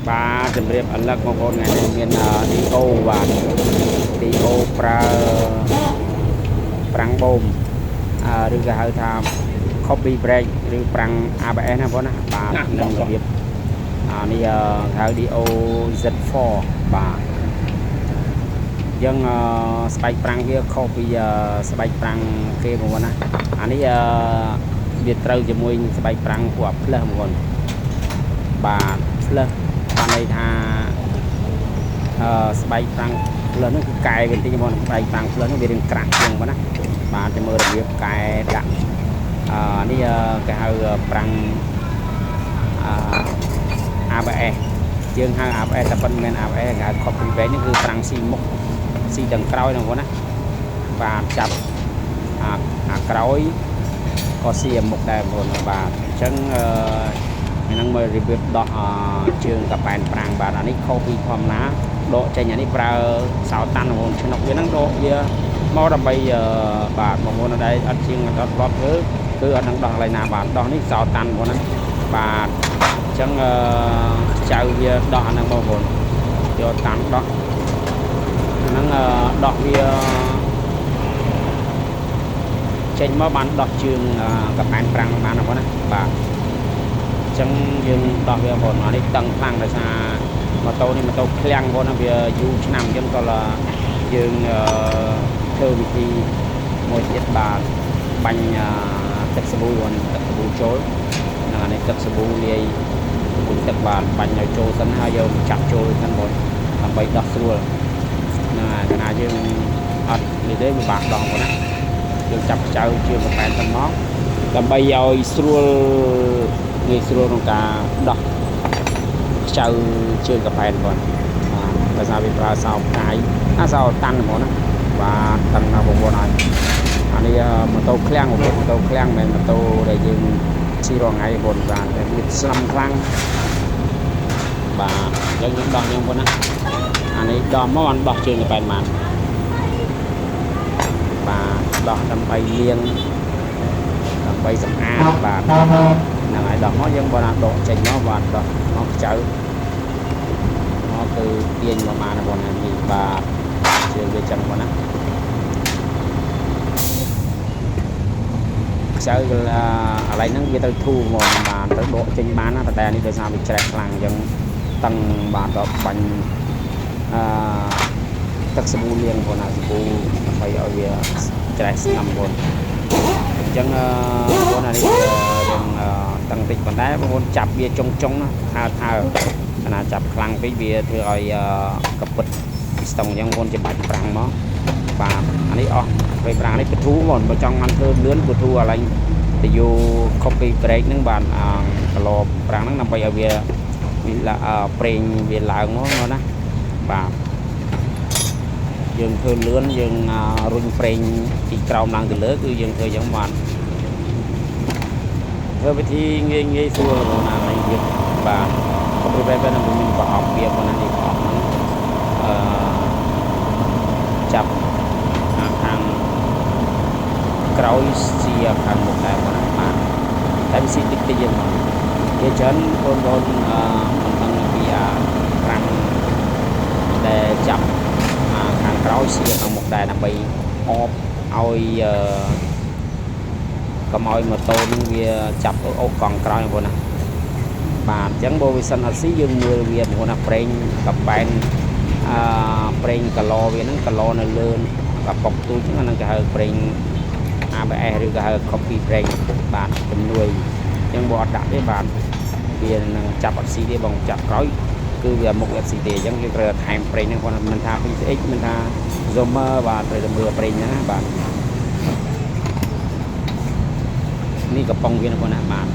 ba chấm riệp ấn lắc một con ngày này miền đi ô và đi ô prang bom đưa cái hơi tham copy break đưa prang ABSนะพ่อนะบาหนึ่งระเบียบนี่hơi đi ô Z4 บายังสไปค์ปรังเวีย copy สไปค์ปรังเกมของนะอันนี้เบียดเตาจะมวยสไปค์ปรังขวบเลิศของคนบาเลิศตอนนี้ท่าสไปค์ปรังเลิศนั่นคือไก่เป็นที่มันสไปค์ปรังเลิศนั่นเป็นกระเทียมนะบาจะมือระเบียบไก่ดักนี่cái hơiปรังABS យើងហៅ ABS តែប៉ុន្មាន ABS គេហៅ copy paste នេះគឺប្រាំងស៊ីមុខស៊ីទាំងក្រោយហ្នឹងបងណាបាទចាប់ក្រោយក៏ស៊ីមុខដែរបងបាទអញ្ចឹងហ្នឹងមើលរបៀបដោះជើងកប៉ែនប្រាំងបាទអានេះ copy ធម្មតាដកចេញអានេះប្រើសោតាន់បងឆ្នុកវាហ្នឹងដកវាមកដើម្បីបាទបងប្អូនដែលអត់ជាងអត់ផ្លត់ធ្វើគឺអត់នឹងដោះកន្លែងណាបាទដោះនេះសោតាន់បងណាបាទអញ្ចឹងចៅវាដោះអាហ្នឹងបងប្អូនយកតាន់ដោះហ្នឹងដោះវាចេញមកបានដោះជើងកប៉ែនប្រាំងបានបងណាបាទអញ្ចឹងយើងដោះវាបងអានេះតឹងខ្លាំងដោយសារម៉ូតូនេះម៉ូតូឃ្លាំងបងណាវាយូរឆ្នាំអញ្ចឹងក៏យើងធ្វើវិធីមួយទៀតបាទបាញ់ទឹកសាប៊ូបងទឹកសាប៊ូចូលហ្នឹងអានេះទឹកសាប៊ូលាយមួយទឹកបាទបាញ់ឲ្យចូលសិនហើយយកចាប់ចូលសិនបងដើម្បីដោះស្រួលហ្នឹងហើយកណាយើងអត់នេះទេវាបាក់ដោះបងណាយើងចាប់ខ្ចៅជើងកប៉ែនទៅមកដើម្បីឲ្យស្រួលងាយស្រួលក្នុងការដោះខ្ចៅជើងកប៉ែនបងបាទដោយសារវាប្រើសោផ្កាយសោតាន់ហ្មងណាបាទតាំងណាបងប្អូនហើយអានេះម៉ូតូឃ្លាំងម៉ូតូឃ្លាំងមិនមែនម៉ូតូដែលយើងជិះរាល់ថ្ងៃបងបាទតែវាស្លំខ្លាំងបាទយើងដោះយ៉ាងបងណាអានេះដោះមកបានដោះជើងកប៉ែនបានបាទដោះដើម្បីលាងដើម្បីសម្អាតបាទហ្នឹងហើយដោះមកយើងបងណាដកចេញមកបាទដោះមកខ្ចៅមកគឺទាញមកបានបងណានេះបាទជើងវាចឹងបងណាខ្ចៅកន្លែងហ្នឹងវាទៅធូរហ្មងបាទទៅដកចេញបានណាតែនេះដោយសារវាច្រេះខ្លាំងអញ្ចឹងតឹងបាទដល់បាញ់ទឹកសាប៊ូលាងបងណាសាប៊ូដើម្បីឲ្យវាច្រេះស្ងំបងអញ្ចឹងបងណានេះយើងតឹងតិចប៉ុន្តែបងប្អូនចាប់វាចុងណាថើកណាចាប់ខ្លាំងពេកវាធ្វើឲ្យកពិតពីស្តុងអញ្ចឹងបងប្អូនច្បាច់ប្រាំងមកបាទអានេះអស់ពេលប្រាំងនេះពធូបងបើចង់បានធ្វើលឿនពធូអាឡែងទៅយក copy break ហ្នឹងបាទគីឡូប្រាំងហ្នឹងដើម្បីឲ្យវាប្រេងវាឡើងមកណាបាទយើងធ្វើលឿនយើងរុញប្រេងពីក្រោមឡើងទៅលើគឺយើងធ្វើយ៉ាងបានធ្វើវិធីងាយស្រួលបងណានេះវាបាទក៏ពេលពេលនឹងមានប្រអប់វាបងណានេះប្រអប់ហ្នឹងចាប់ខាងក្រោយស៊ីខាងមុខដែរបងណាបាទតែវាស៊ីតិចហ្នឹងវាច្រើនបងមិនដឹងពីប្រាំងដែលចាប់ខាងក្រោយស៊ីខាងមុខដែរដើម្បីអបឲ្យកុំឲ្យម៉ូតូនឹងវាចាប់អូសកង់ក្រោយបងណាបាទអញ្ចឹងបើវាសិនអត់ស៊ីយើងមើលវាបងណាប្រេងកប៉ែនប្រេងកាឡូវាហ្នឹងកាឡូនៅលើកប៉ុកទូចហ្នឹងហ្នឹងគេហៅប្រេង ABS ឬក៏ហៅ copy brake បាទជំនួយអញ្ចឹងបើអត់ដាក់ទេបាទវានឹងចាប់អត់ស៊ីទេបងចាប់ក្រោយគឺវាមុខអត់ស៊ីទេអញ្ចឹងយើងត្រូវថែមប្រេងហ្នឹងគាត់មិនថា PCX មិនថា Zomer បាទត្រូវតែមើលប្រេងហ្នឹងណាបាទនេះកំប៉ុងវាណាបងណាបាទ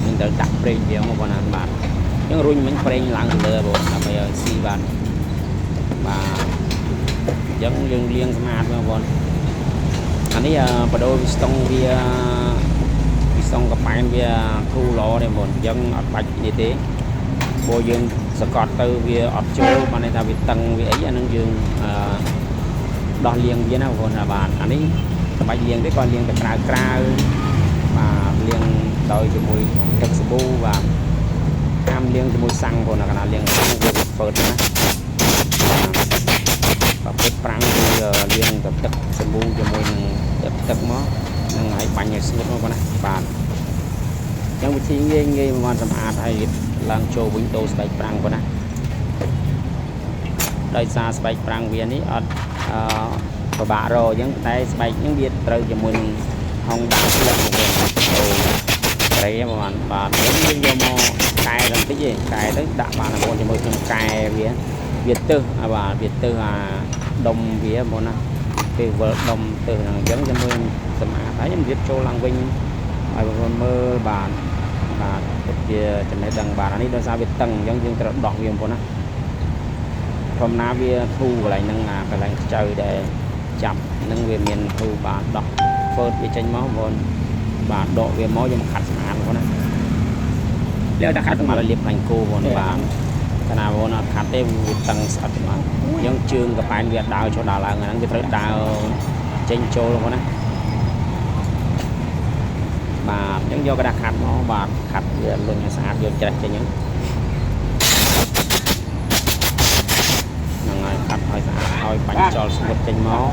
យើងត្រូវដាក់ប្រេងវាមកបងណាបាទអញ្ចឹងរុញមិញប្រេងឡើងទៅលើបងដើម្បីឲ្យស៊ីបាទបាទអញ្ចឹងយើងលាងស្អាតបងប្អូនអានេះបដូរវាស្តុងវាស្តុងកប៉ែនវាធូរល្អទេបងអញ្ចឹងអត់បាច់នេះទេព្រោះយើងសកត់ទៅវាអត់ចូលបានន័យថាវាតឹងវាអីអានឹងយើងដោះលាងវាណាបងប្អូនបាទអានេះមិនបាច់លាងទេគាត់លាងតែក្រៅបាទលាងដោយជាមួយទឹកសាប៊ូបាទ5 เลี้ยงจะมวยสั่งคนนะขนาดเลี้ยงสั่งจะเปิดนะแบบเปิดปรังจะเลี้ยงกับตึกสมบูรณ์จะมวยหนึ่งตึกมั้งหนึ่งให้ปัญญาสมุดมั้งนะบาทยังวิธีเงี้ยมันสำอาดให้ลังโชว์วินโดว์สไปปรังคนนะโดยซาสไปปรังเวียนี้บาโรยังได้สไปยังเบียดเตยจะมวยห้องดาวเพื่อนของเองcái mà bạn đến vô mò cài làm cái gì cài tới đạn bạn là một trong mười cài Việt tư và Việt tư là đồng vía một năm từ vợ đồng từ là giống cho mười tầm thấy em viết châu làng vinh mơ bạn và về trên này đằng bạn ấy đưa ra Việt tầng giống như cái đọc viêm của nó hôm nay vi thu lại nâng cái lạnh trời để chậm nâng về miền thu bạn đọc phơi về tranh máu vốn và độ về máu cho một khát ăn của nó nếu ta khát mà là liệp hành cô vốn và cái nào vốn là khát thêm tầng sạch mà giống trường gặp anh Việt đào cho đào là người đang Việt đào tranh châu luôn đó mà giống do cái đặc khát nó và khát luôn nhà xã vô chạy cho những khát hơi xã hơi bánh cho một tranh máu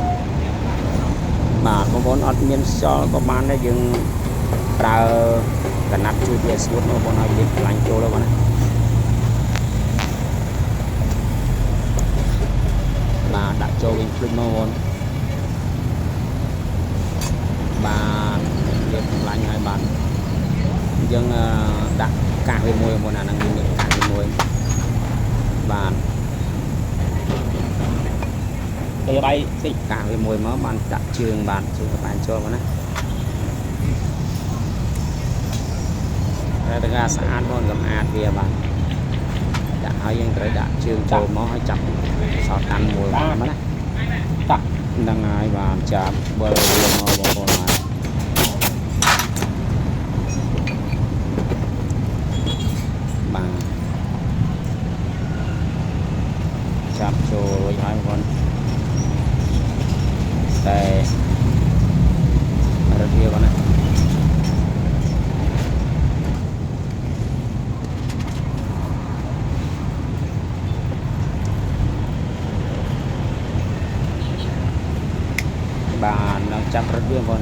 mà có vốn ở miền cho có bán đấy dừng ra cả nắp chui về suốt nó còn hơi bị lạnh chỗ đâu này mà đã cho mình phun nó vốn mà việc lạnh hai bạn dân đã cả về mùi một là năng lượng cả về mùi và từ đây thì cả về mùi mới bạn đặt trường bạn trường các bạn cho nó ra xã an con gặp an về bạn đã hỏi dân tới đã trường cho mó hay chậm sao tan mùi mà nó đang ai và chạm bờ mò bộ con này bằng chạm cho rồi hai con đây rất nhiều con này bà đang chăm rất nhiều con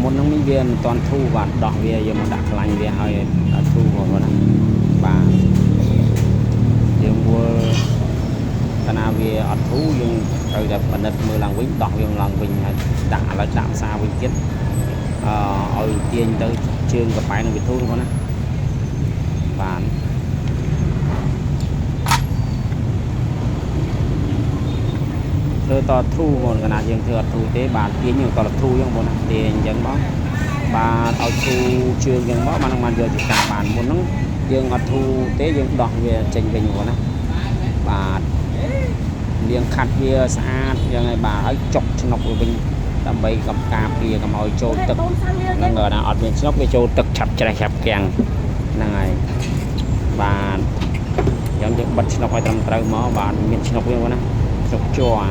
muốn nông viên toàn thu và đỏ về giờ mà đặt lành về hơi thu vào đó bà dương mua cái nào về ở thú dương rồi đẹp mình mưa làng vĩnh đỏ dương làng vĩnh đã là chạm xa vĩnh kết ở tiền tới trường gặp phải nó bị thu luôn á và to thu một cái nào dương thừa thu tế bà tiến nhiều to là thu trong một tiền dân đó bà ở thu trường dân đó mà nó giờ chỉ cả bản muốn nó dương ở thu tế dương đọc về trình bình của nó bà liên khát về xã giờ này bà ấy chọc cho nó của mình tầm bay cầm cà phê cầm hồi châu tực nó ngờ là ở bên nó về châu tực chặt chạy chặt kèn này bà giống như bật nó quay tầm trời mó bà miền nó quên quá nè chọc chua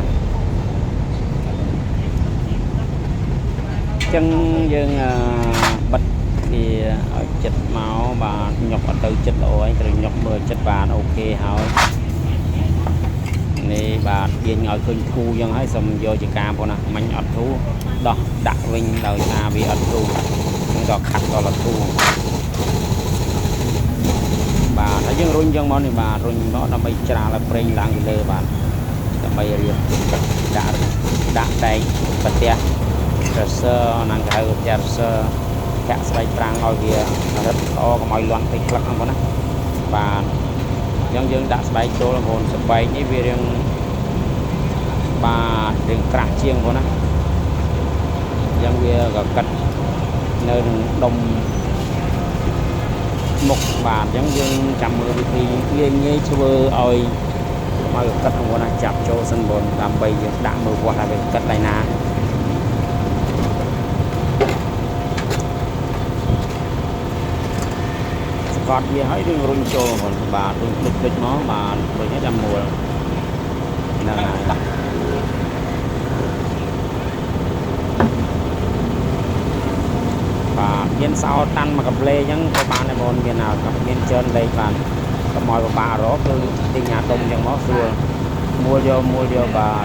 chân dương bật thì ở chất máu và nhọc ở từ chất độ ấy từ nhọc 10 chất bàn ok hỏi này bà yên ngồi khơi thu dân hãy xong vô chỉ cam của nè mình ở thu đó đặt vinh đời xa vì ở thu nhưng đó khát đó là thu bà thấy dân run dân món này bà run nó bay trà là pring làng lơ bà bay đã đây bật tia sơ năng cái tia sơ các sợi prang ngồi kia rất to có mọi loạn thì lắc không có và dân dân đã bay chỗ là hồn sẽ bay như về riêng bà riêng cạn chiêng của nó dân về gặp cắt nơi đông một bà dân dân chạm mưa thì nghe nghe chưa ơi mà cắt không có chạm chỗ sân bồn làm bay đã mưa qua là về cắt lại ná còn gì hãy đừng rung cho còn bà đừng đứt nó mà rồi hết trăm mùa là មានសោតាន់មកកំលេអញ្ចឹងក៏បានដែរបងមានមានជើនលេខបានក៏មកបបារកគឺទិញអាដុំអញ្ចឹងមកស្រួលមួលយកបាទ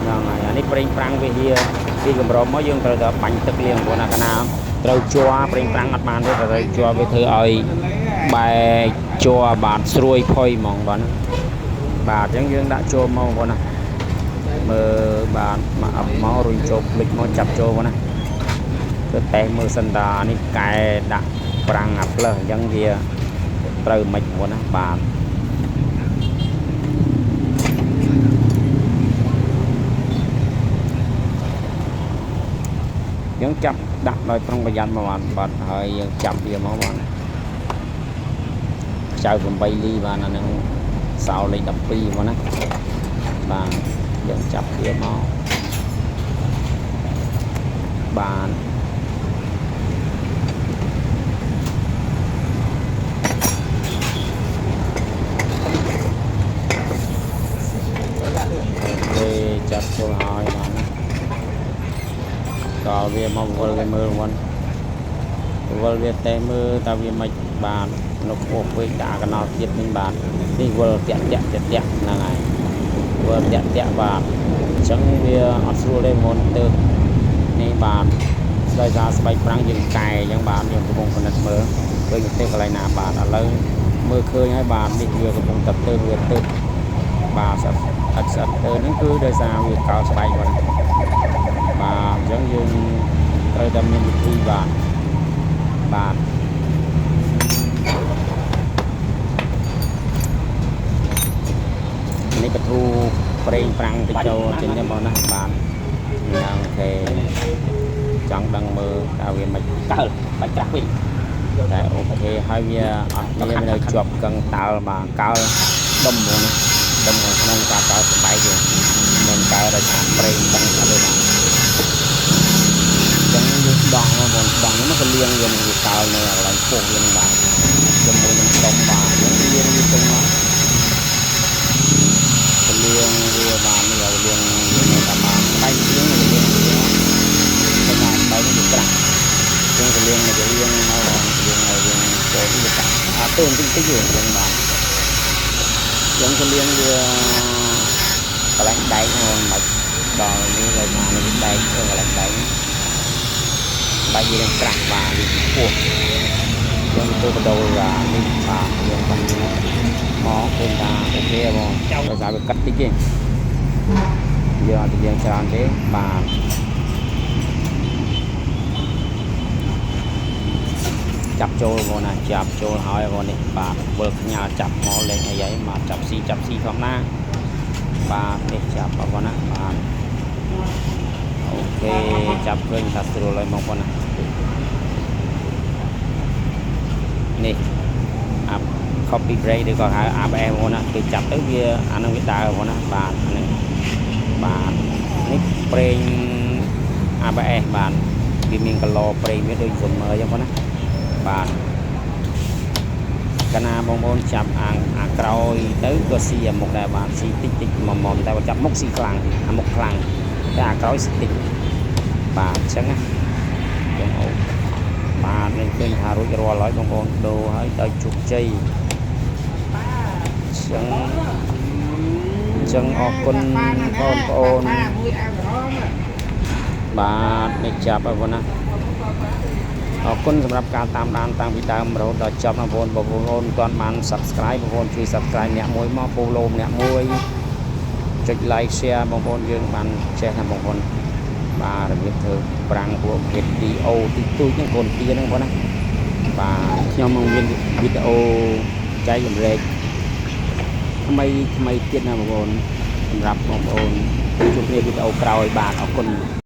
ហ្នឹងហើយអានេះប្រេងប្រាំងវាពីកម្រមកយើងត្រូវតែបាញ់ទឹកលាងព្រោះណាកាលណាត្រូវជ័រប្រេងប្រាំងអត់បានទេត្រូវជ័រវាធ្វើឲ្យបែកជ័របាទស្រួយផុយហ្មងបាទបាទអញ្ចឹងយើងដាក់ចូលមកបងណាមើលបាទមកអប់មករុញចូលភ្លេចមកចាប់ចូលបងណាគឺតែមើលសិនតានេះកែដាក់ប្រាំងអាផ្លើសអញ្ចឹងវាត្រូវមិនបងណាបាទយើងចាប់ដាក់ដោយប្រុងប្រយ័ត្នមកបាទហើយយើងចាប់វាមកបាទខ្ចៅ8លីបាទអានឹងសោលេខ12មកណាបាទយើងចាប់វាមកបាទចាប់ចូលហើយបាទដល់វាមកវល់វាមើលមុនវល់វាតែមើលតើវាមិនបាននៅពោះវិញដាក់កណោទៀតវិញបាទនេះវល់តាក់ហ្នឹងហើយវល់តាក់បាទអញ្ចឹងវាអត់ស្រួលទេមុនទៅនេះបាទស្ដោយសារស្បែកប្រាំងយើងកែអញ្ចឹងបាទយើងកំពុងពិនិត្យមើលឃើញទៅកន្លែងណាបាទឥឡូវមើលឃើញហើយបាទនេះវាកំពុងតែទៅវាទៅបាទស្អិតទៅហ្នឹងគឺដោយសារវាកោស្បែកបាទបាទអញ្ចឹងយើងត្រូវតែមានវិធីបាទនេះបទូប្រេងប្រាំងទៅចូលចេញទៅបងណាបាទយ៉ាងគេចង់ដឹងមើលតើវាមិនកើបាច់ច្រាស់វិញតែអូខេហើយវាអត់មាននៅជាប់កឹងតើបាទកើដុំបងណាដុំក្នុងការកើស្បែកទេមិនកើដោយសារប្រេងតាំងទៅបាទចឹងយើងដងមកបងដងនេះមកក៏លាងវានឹងវាកើនៅកន្លែងពោះវានឹងបាទជាមួយនឹងដុំបាទយើងលាងវាទៅមកលាងវាបាននេះលាងវានៅតាមស្បែកលាងទៅតាមស្បែកនេះក្រាស់ចឹងទៅលាងមកលាងមកលាងឲ្យវាចូលវាកាត់ទៅបន្តិចយើងចឹងបាទចឹងទៅលាងវាកន្លែងដែកហ្នឹងមិនដល់នេះដល់មកនេះដែកកន្លែងដែកបែកវានឹងក្រាស់បាទវាពោះចឹងទៅបដូរនេះបាទយើងបានមកឃើញថាអូខេបងដោយសារវាកាត់តិចទេយើងអត់យើងច្រើនទេបាទចាប់ចូលបងណាចាប់ចូលហើយបងនេះបាទវើផ្ញើចាប់មកលេងអីហើយមកចាប់ស៊ីធម្មតាបាទនេះចាប់បងណាបាទអូខេចាប់ឃើញថាស្រួលហើយបងណានេះcopy break ឬក៏ហៅ ABS បងណាគេចាប់ទៅវាអានឹងវាដើរបងណាបាទហ្នឹងបាទនេះប្រេង ABS បាទវាមានកឡោប្រេងវាដូចសុំមើលអញ្ចឹងបងណាបាទកាលណាបងប្អូនចាប់អាក្រោយទៅក៏ស៊ីអាមុខដែរបាទស៊ីតិចមុំតែបើចាប់មុខស៊ីខ្លាំងអាមុខខ្លាំងតែអាក្រោយស៊ីតិចបាទអញ្ចឹងណាបងអូបាទនឹងឃើញថារួចរាល់ហើយបងប្អូនដូរហើយដល់ជោគជ័យចឹងអរគុណបងប្អូនបាទនេះចាប់ហើយបងណាអរគុណសម្រាប់ការតាមដានតាំងពីដើមរហូតដល់ចប់បងប្អូនមិនទាន់បាន Subscribe បងប្អូនជួយ Subscribe អ្នកមួយមក Follow អ្នកមួយចុច Like Share បងប្អូនយើងបានចេះណាបងប្អូនបាទរបៀបធ្វើប្រាំងពួកវីដេអូទីទូចហ្នឹងកូនទាហ្នឹងបងណាបាទខ្ញុំមកមានវីដេអូចែកចម្លែកថ្មីទៀតណាបងប្អូនសម្រាប់បងប្អូនជួបគ្នាវីដេអូក្រោយបាទអរគុណ